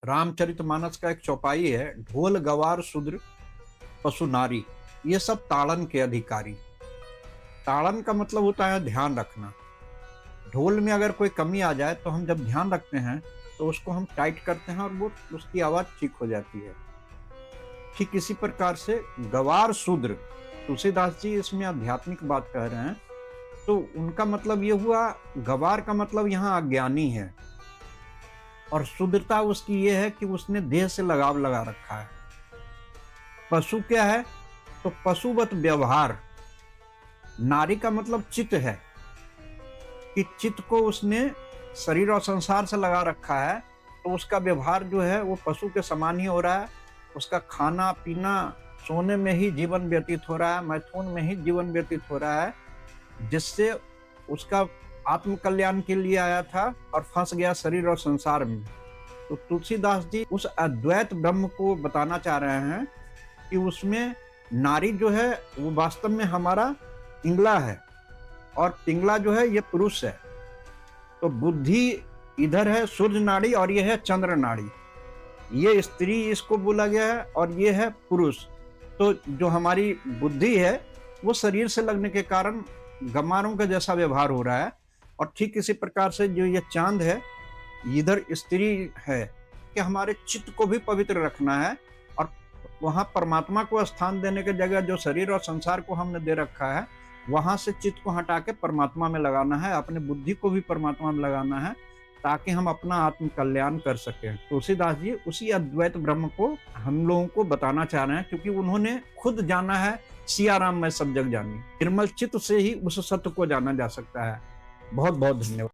रामचरितमानस का एक चौपाई है, ढोल गवार शूद्र पशु नारी, ये सब ताड़न के अधिकारी। ताड़न का मतलब होता है ध्यान रखना। ढोल में अगर कोई कमी आ जाए तो हम जब ध्यान रखते हैं तो उसको हम टाइट करते हैं और वो उसकी आवाज ठीक हो जाती है। ठीक इसी प्रकार से गवार शूद्र, तुलसीदास जी इसमें आध्यात्मिक बात कह रहे हैं, तो उनका मतलब ये हुआ, गवार का मतलब यहाँ अज्ञानी है और शुद्धता उसकी ये है कि उसने देह से लगाव लगा रखा है। पशु क्या है? तो पशुवत व्यवहार। नारी का मतलब चित्त है कि चित्त को उसने शरीर और संसार से लगा रखा है, तो उसका व्यवहार जो है वो पशु के समान ही हो रहा है। उसका खाना पीना, सोने में ही जीवन व्यतीत हो रहा है, मैथुन में ही जीवन व्यतीत हो रहा है, जिससे उसका आत्म कल्याण के लिए आया था और फंस गया शरीर और संसार में। तो तुलसीदास जी उस अद्वैत ब्रह्म को बताना चाह रहे हैं कि उसमें नारी जो है वो वास्तव में हमारा पिंगला है और पिंगला जो है ये पुरुष है। तो बुद्धि इधर है सूर्य नाड़ी और ये है चंद्र नाड़ी। ये स्त्री इसको बोला गया है और ये है पुरुष। तो जो हमारी बुद्धि है वो शरीर से लगने के कारण गमारों का जैसा व्यवहार हो रहा है, और ठीक इसी प्रकार से जो ये चांद है इधर स्त्री है कि हमारे चित्त को भी पवित्र रखना है, और वहां परमात्मा को स्थान देने की जगह जो शरीर और संसार को हमने दे रखा है वहां से चित्त को हटा के परमात्मा में लगाना है, अपने बुद्धि को भी परमात्मा में लगाना है, ताकि हम अपना आत्म कल्याण कर सकें। तुलसीदास जी उसी अद्वैत ब्रह्म को हम लोगों को बताना चाह रहे हैं, क्योंकि उन्होंने खुद जाना है, सिया राम मैं सब जग जानी। निर्मल चित्त से ही उस सत्य को जाना जा सकता है। बहुत बहुत धन्यवाद।